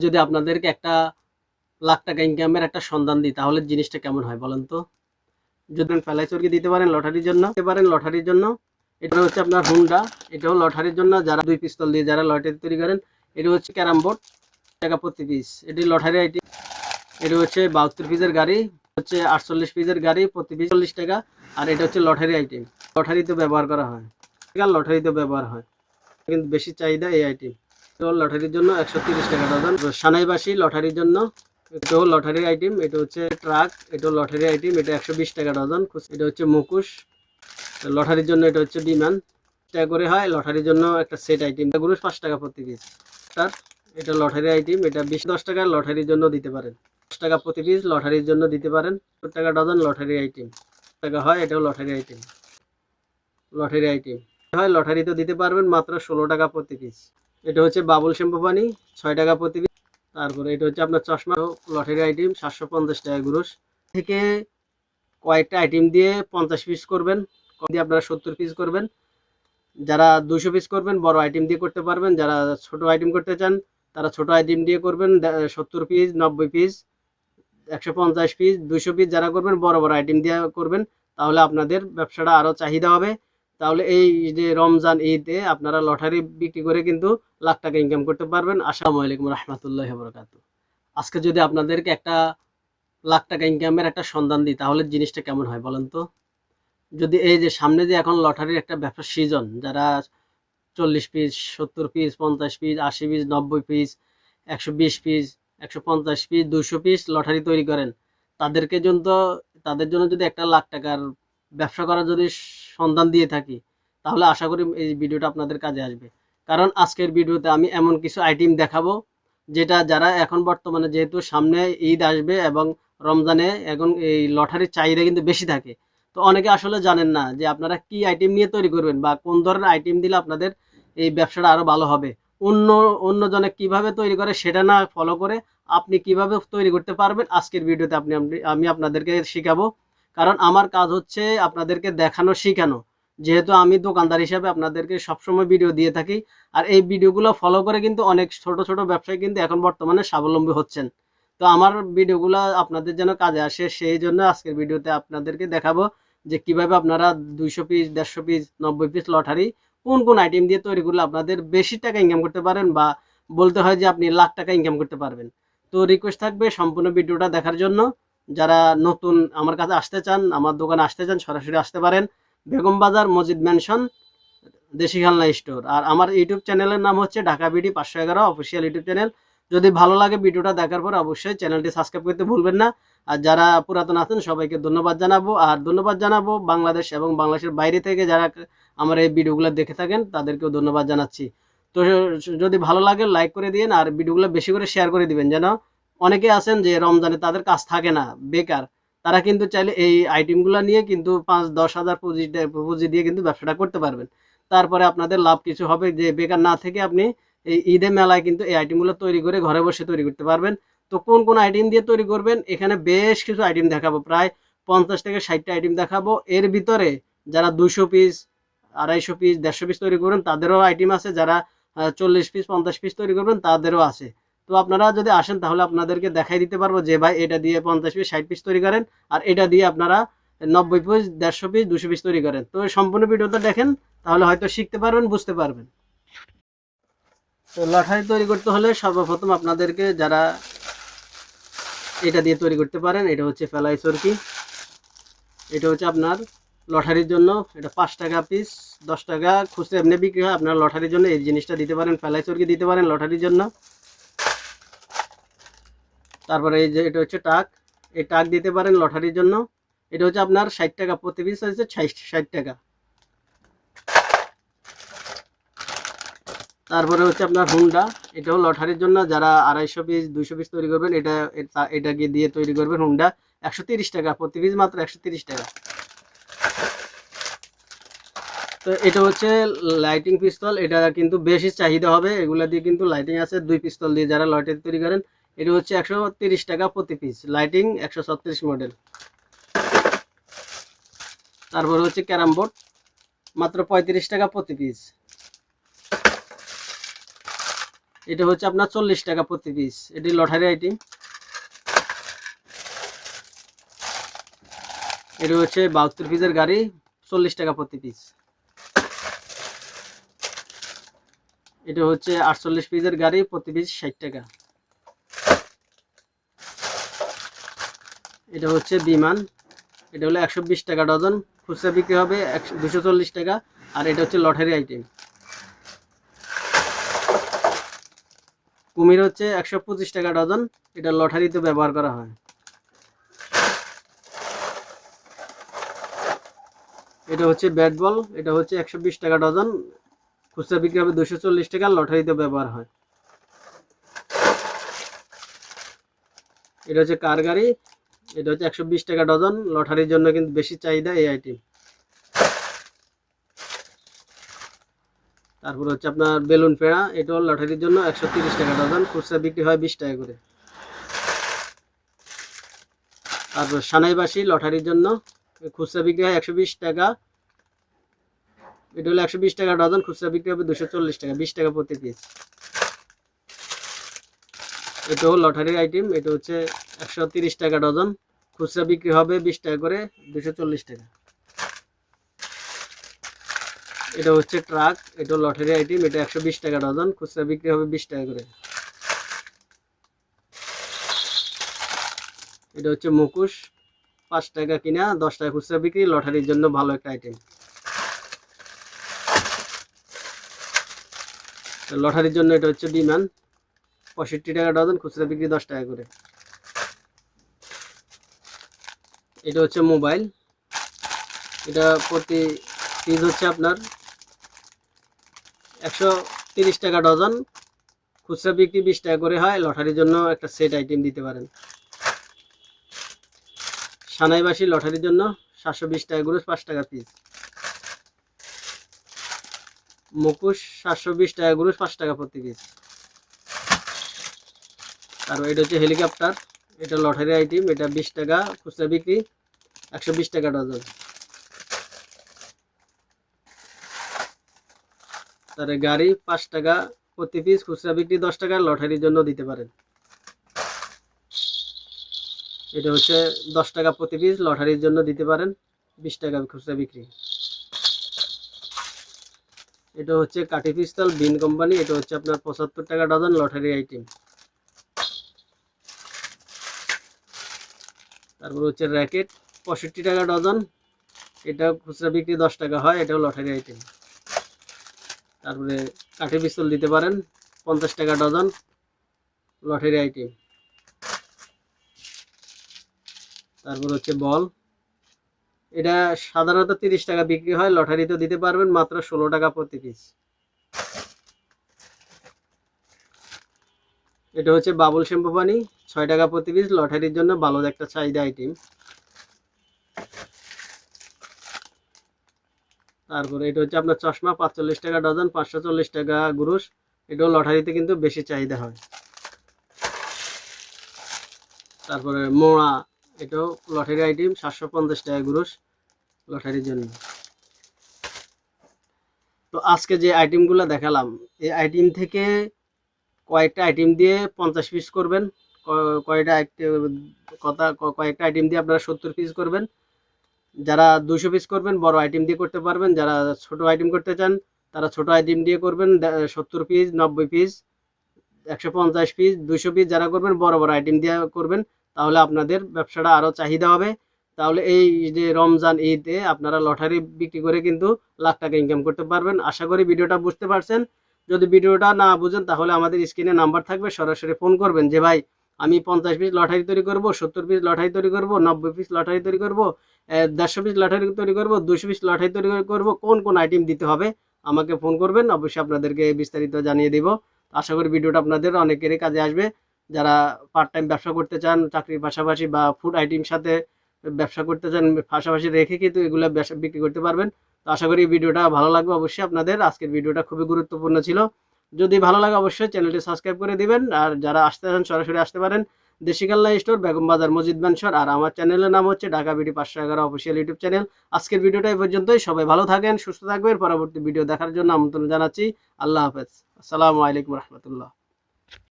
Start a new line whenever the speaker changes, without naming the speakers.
যদি আপনাদেরকে 1,00,000 টাকা ইনকামের একটা সন্ধান দিই তাহলে জিনিসটা কেমন হয় বলেন তো? যদি ফেলাইচরকি দিতে পারেন লটারির জন্য এটা হচ্ছে আপনার হুন্ডা, এটাও লটারির জন্য যারা 2 পিস্তল দিয়ে যারা লটারি তৈরি করেন। এটা হচ্ছে ক্যারাম বোর্ড, টাকা প্রতি পিস, এটি লটারি আইটেম। এটা হচ্ছে 72 পিসের গাড়ি, হচ্ছে 48 পিসের গাড়ি, প্রতি পিস 40 টাকা। আর এটা হচ্ছে লটারি আইটেম, লটারিতে ব্যবহার করা হয়, লটারিতে ব্যবহার হয়, কিন্তু বেশি চাহিদা এই আইটেম। তো লটারির জন্য 130 টাকা ডজন। সানাইবাসী লটারির জন্য, এটাও লটারি আইটেম। এটা হচ্ছে ট্রাক, এটাও লটারি আইটেম, এটা 120 টাকা ডজন। এটা হচ্ছে মুখোশ, লটারির জন্য এটা হচ্ছে বিমান, টাকা করে হয়। লটারির জন্য একটা সেট আইটেম, গুরুষ 5 টাকা প্রতি পিস। তার এটা লটারি আইটেম, এটা 10 টাকা লটারির জন্য দিতে পারেন, 10 টাকা প্রতি পিস লটারির জন্য দিতে পারেন। 70 টাকা ডজন লটারি আইটেম টাকা হয়, এটাও লটারি আইটেম, লটারি আইটেম হয়। লটারিতে দিতে পারবেন মাত্র 16 টাকা প্রতি পিস। এটা হচ্ছে বাবুল শ্যাম্পু পানি, 6 টাকা প্রতি পিস। তারপরে এটা হচ্ছে আপনার চশমা, লটারি আইটেম, 750 টাকা গুরুষ। থেকে কয়েকটা আইটেম দিয়ে 50 পিস করবেন, দিয়ে আপনারা 70 পিস করবেন। যারা 200 পিস করবেন বড় আইটেম দিয়ে করতে পারবেন, যারা ছোট আইটেম করতে চান তারা ছোট আইটেম দিয়ে করবেন। 70 পিস, 90 পিস, 150 পিস, 200 পিস যারা করবেন বড় বড় আইটেম দিয়ে করবেন, তাহলে আপনাদের ব্যবসাটা আরও চাহিদা হবে। তাহলে এই যে রমজান ঈদে আপনারা লটারি বিক্রি করে কিন্তু লাখ টাকা ইনকাম করতে পারবেন। আসসালামু আলাইকুম রহমতুল্লাহি ওয়া বারাকাতুহু। আজকে যদি আপনাদেরকে 1,00,000 টাকা ইনকামের একটা সন্ধান দিই তাহলে জিনিসটা কেমন হয় বলেন তো? যদি এই যে সামনে যে এখন লটারির একটা ব্যবসার সিজন, যারা 40 piece, 70 piece, 50 piece, 80 piece, 90 piece, 120 piece, 150 piece, 200 piece lottery তৈরি করেন, তাদের জন্য যদি 1,00,000 টাকার ব্যবসা করার যদি সন্ধান দিয়ে থাকি, তাহলে আশা করি এই ভিডিওটা আপনাদের কাজে আসবে। কারণ আজকের ভিডিওতে আমি এমন কিছু আইটেম দেখাবো যেটা যারা এখন বর্তমানে, যেহেতু সামনে ঈদ আসবে এবং রমজানে এখন এই লটারির চাহিদা কিন্তু বেশি থাকে, তো অনেকে আসলে জানেন না যে আপনারা কি আইটেম নিয়ে তৈরি করবেন বা কোন ধরনের আইটেম দিলে আপনাদের এই ব্যবসাটা আরো ভালো হবে। অন্য অন্যজনে কিভাবে তৈরি করে সেটা না ফলো করে আপনি কিভাবে তৈরি করতে পারবেন, আজকের ভিডিওতে আমি আপনাদেরকে শিখাবো। কারণ আমার কাজ হচ্ছে আপনাদেরকে দেখানো, শিখানো। যেহেতু আমি দোকানদার হিসাবে আপনাদেরকে সবসময় ভিডিও দিয়ে থাকি, আর এই ভিডিওগুলো ফলো করে কিন্তু অনেক ছোট ছোট ব্যবসায়ী কিন্তু এখন বর্তমানে স্বাবলম্বী হচ্ছেন। তো আমার ভিডিওগুলো আপনাদের যেন কাজে আসে, সেই জন্য আজকের ভিডিওতে আপনাদেরকে দেখাবো যে কিভাবে আপনারা 200 পিস, 150 পিস, 90 পিস লটারি কোন কোন আইটেম দিয়ে তৈরি করলে আপনাদের বেশি টাকা ইনকাম করতে পারেন, বা বলতে হয় যে আপনি লাখ টাকা ইনকাম করতে পারবেন। তো রিকোয়েস্ট থাকবে সম্পূর্ণ ভিডিওটা দেখার জন্য। যারা নতুন আমার কাছে আসতে চান, আমার দোকানে আসতে চান, সরাসরি আসতে পারেন, বেগম বাজার মসজিদ ম্যানশন, দেশি খেলনা স্টোর। আর আমার ইউটিউব চ্যানেলের নাম হচ্ছে Dhaka BD 511 official YouTube channel. যদি ভালো লাগে ভিডিওটা দেখার পর অবশ্যই চ্যানেলটি সাবস্ক্রাইব করতে ভুলবেন না। আর যারা পুরাতন আছেন সবাইকে ধন্যবাদ জানাবো। আর ধন্যবাদ জানাবো বাংলাদেশ এবং বাংলাদেশের বাইরে থেকে যারা আমার এই ভিডিওগুলো দেখে থাকেন, তাদেরকেও ধন্যবাদ জানাচ্ছি। তো যদি ভালো লাগে লাইক করে দিন, আর ভিডিওগুলো বেশি করে শেয়ার করে দিবেন, যেন অনেকে আছেন যে রমজানে তাদের কাজ থাকে না, বেকার, তারা কিন্তু চাইলে এই আইটেমগুলো নিয়ে কিন্তু 5-10 হাজার পুঁজি দিয়ে কিন্তু ব্যবসাটা করতে পারবেন। তারপরে আপনাদের লাভ কিছু হবে যে বেকার না থেকে আপনি এই ঈদে মেলায় কিন্তু এই আইটেমগুলো তৈরি করে ঘরে বসে তৈরি করতে পারবেন। তো কোন কোন আইটেম দিয়ে তৈরি করবেন, এখানে বেশ কিছু আইটেম দেখাবো, প্রায় 50 থেকে 60টা আইটেম দেখাবো। এর ভিতরে যারা 200 পিস, 250 পিস, 150 পিস তৈরি করবেন তাদেরও আইটেম আছে, যারা 40 পিস, 50 পিস তৈরি করবেন তাদেরও আছে। তো আপনারা যদি আসেন তাহলে আপনাদেরকে দেখাই দিতে পারবো যে ভাই এটা দিয়ে 50 পিস, 60 পিস তৈরি করেন, আর এটা দিয়ে আপনারা 90 পিস, 150 পিস, 200 পিস তৈরি করেন। তো সম্পূর্ণ ভিডিওটা দেখেন, তাহলে হয়তো শিখতে পারবেন, বুঝতে পারবেন। তো লটারি তৈরি করতে হলে সর্বপ্রথম আপনাদেরকে, যারা এটা দিয়ে তৈরি করতে পারেন, এটা হচ্ছে ফেলাই চরকি। এটা হচ্ছে আপনার লটারির জন্য, এটা 5 টাকা পিস, 10 টাকা খুচরা এমনি বিক্রি হয়। আপনার লটারির জন্য এই জিনিসটা দিতে পারেন, ফেলাই চরকি দিতে পারেন লটারির জন্য। তারপরে এই যে এটা হচ্ছে টাক, এই টাক দিতে পারেন লটারির জন্য। এটা হচ্ছে আপনার 60 টাকা প্রতি পিস, হচ্ছে 60 টাকা। তারপরে হচ্ছে আপনার হুন্ডা, এটাও লটারির জন্য, যারা 250 পিস, 200 পিস তৈরি করবেন, এটাকে দিয়ে তৈরি করবেন হুন্ডা, 130 টাকা প্রতি পিস, মাত্র 130 টাকা। তো এটা হচ্ছে লাইটিং পিস্তল, এটা কিন্তু বেশি চাহিদা হবে, এগুলা দিয়ে কিন্তু লাইটিং আছে। 2 পিস্তল দিয়ে যারা লাইটিং তৈরি করেন, এটা হচ্ছে 130 টাকা প্রতি পিস, লাইটিং 136 মডেল। তারপরে হচ্ছে ক্যারাম বোর্ড, মাত্র 35 টাকা প্রতি পিস। এটা হচ্ছে আপনার 40 টাকা প্রতি পিস, এটি লটারি আইটেম। এটা হচ্ছে 72 পিসের গাড়ি, 40 টাকা প্রতি পিস। এটা হচ্ছে 48 পিসের গাড়ি, প্রতি পিস 60 টাকা। এটা হচ্ছে বিমান, এটা হলো 120 টাকা ডজন, খুচরা বিক্রি হবে 240 টাকা। আর এটা হচ্ছে লটারি আইটেম। কুমির হচ্ছে 125 টাকা ডজন, এটা লটারিতে ব্যবহার করা হয়। এটা হচ্ছে ব্যাট বল, এটা হচ্ছে 120 টাকা ডজন, খুচরা বিক্রি হবে 240 টাকা, লটারিতে ব্যবহার হয়। এটা হচ্ছে কার গাড়ি, এটা হচ্ছে 120 টাকা ডজন, লটারির জন্য কিন্তু বেশি চাহিদা এই আইটেম। তারপর হচ্ছে আপনার বেলুন পেড়া, এটাও লটারির জন্য 130 টাকা ডজন, খুচরা বিক্রি হয় 20 টাকা করে। তারপর সানাইবাসী লটারির জন্য খুচরা বিক্রি হয় 120 টাকা, এটা হলো 120 টাকা ডজন, খুচরা বিক্রি হবে 240 টাকা, 20 টাকা প্রতি পিস। এটাও লটারির আইটেম, এটা হচ্ছে 130 টাকা ডজন, খুচরা বিক্রি হবে 20 টাকা করে, 240 টাকা। এটা হচ্ছে ট্রাক, এটা লটারি আইটেম, এটা 120 টাকা ডজন, খুচরা বিক্রি হবে 20 টাকা করে। এটা হচ্ছে মুখোশ, 5 টাকা কিনা 10 টাকা খুচরা বিক্রি, লটারির জন্য ভালো একটা আইটেম। লটারির জন্য এটা হচ্ছে বিমান, 65 টাকা ডজন, খুচরা বিক্রি 10 টাকা করে। এটা হচ্ছে মোবাইল, এটা প্রতি পিস হচ্ছে আপনার 130 টাকা ডজন, খুচরা বিক্রি 20 টাকা করে হয়, লটারির জন্য একটা সেট আইটেম দিতে পারেন। সানাইবাসী লটারির জন্য 720 টাকা গ্রুস, 5 টাকা পিস। মুখোশ 720 টাকা গ্রুস, 5 টাকা প্রতি পিস। আর এটা হচ্ছে হেলিকপ্টার, এটা লটারি আইটেম, এটা 20 টাকা, খুচরা বিক্রি 120 টাকা ডজন। তার গাড়ি 5 টাকা প্রতি পিস, খুচরা বিক্রি 10 টাকা, লটারির জন্য দিতে পারেন। এটা হচ্ছে 10 টাকা প্রতি পিস, লটারির জন্য দিতে পারেন, 20 টাকা খুচরা বিক্রি। এটা হচ্ছে কাঠি পিস্তল বিন কোম্পানি, এটা হচ্ছে আপনার 75 টাকা ডজন, লটারি আইটেম। তারপর হচ্ছে র্যাকেট, 65 টাকা ডজন, এটা খুচরা বিক্রি 10 টাকা হয়, এটাও লটারি আইটেম। তারপরে কাঠি পিস্তল দিতে পারেন 50 টাকা ডজন, লটারি আইটেম। তারপর হচ্ছে বল, এটা সাধারণত 30 টাকা বিক্রি হয়, লটারিতে দিতে পারবেন মাত্র 16 টাকা প্রতি পিস। এটা হচ্ছে বাবুল শ্যাম্পু পানি, 6 টাকা প্রতি পিস, লটারির জন্য ভালো একটা চাহিদা আইটেম। তারপরে এটা হচ্ছে আপনার চশমা, 45 টাকা ডজন, 540 টাকা গ্রুস, এটাও লটারিতে কিন্তু বেশি চাহিদা হয়। তারপরে মোড়া, এটাও লটারি আইটেম, 750 টাকা গ্রুস, লটারির জন্য। তো আজকে যে আইটেমগুলো দেখালাম, এই আইটেম থেকে কয়েকটা আইটেম দিয়ে 50 পিস করবেন, কয়েকটা আইটেম দিয়ে আপনারা 70 পিস করবেন। যারা 200 পিস করবেন বড় আইটেম দিয়ে করতে পারবেন, যারা ছোট আইটেম করতে চান তারা ছোট আইটেম দিয়ে করবেন, 70 পিস, 90 পিস, 150 পিস, 200 পিস যারা করবেন বড় বড় আইটেম দিয়ে করবেন, তাহলে আপনাদের ব্যবসাটা আরও চাহিদা হবে। তাহলে এই যে রমজান ঈদে আপনারা লটারি বিক্রি করে কিন্তু লাখ টাকা ইনকাম করতে পারবেন। আশা করি ভিডিওটা বুঝতে পারছেন। যদি ভিডিওটা না বুঝেন তাহলে আমাদের স্ক্রিনে নাম্বার থাকবে, সরাসরি ফোন করবেন যে ভাই আমি 50 পিস লটারি তৈরি করব, 70 পিস লটারি তৈরি করব, 90 পিস লটারি তৈরি করব, 150 পিস লটারি তৈরি করব, 200 পিস লটারি তৈরি করব, কোন কোন আইটেম দিতে হবে আমাকে ফোন করবেন, অবশ্যই আপনাদেরকে বিস্তারিত জানিয়ে দিব। আশা করি ভিডিওটা আপনাদের অনেকেরই কাজে আসবে। যারা পার্ট টাইম ব্যবসা করতে চান চাকরির পাশাপাশি, বা ফুড আইটেম সাথে ব্যবসা করতে চান পাশাপাশি রেখে কিন্তু এগুলো ব্যবসা বিক্রি করতে পারবেন। তো আশা করি ভিডিওটা ভালো লাগবে অবশ্যই আপনাদের। আজকের ভিডিওটা খুবই গুরুত্বপূর্ণ ছিল। যদি ভালো লাগে অবশ্যই চ্যানেলটি সাবস্ক্রাইব করে দিবেন। আর যারা আসতে চান সরাসরি আসতে পারেন দেশি কাল্লা স্টোর, বেগম বাজার, মসজিদ মানসর। আর আমার চ্যানেলের নাম হচ্ছে Dhaka BD 511 official YouTube channel. আজকের ভিডিওটা এই পর্যন্তই। সবাই ভালো থাকেন, সুস্থ থাকবেন। পরবর্তী ভিডিও দেখার জন্য আমন্ত্রণ জানাচ্ছি। আল্লাহ হাফেজ। আসসালামু আলাইকুম রহমতুল্লাহ।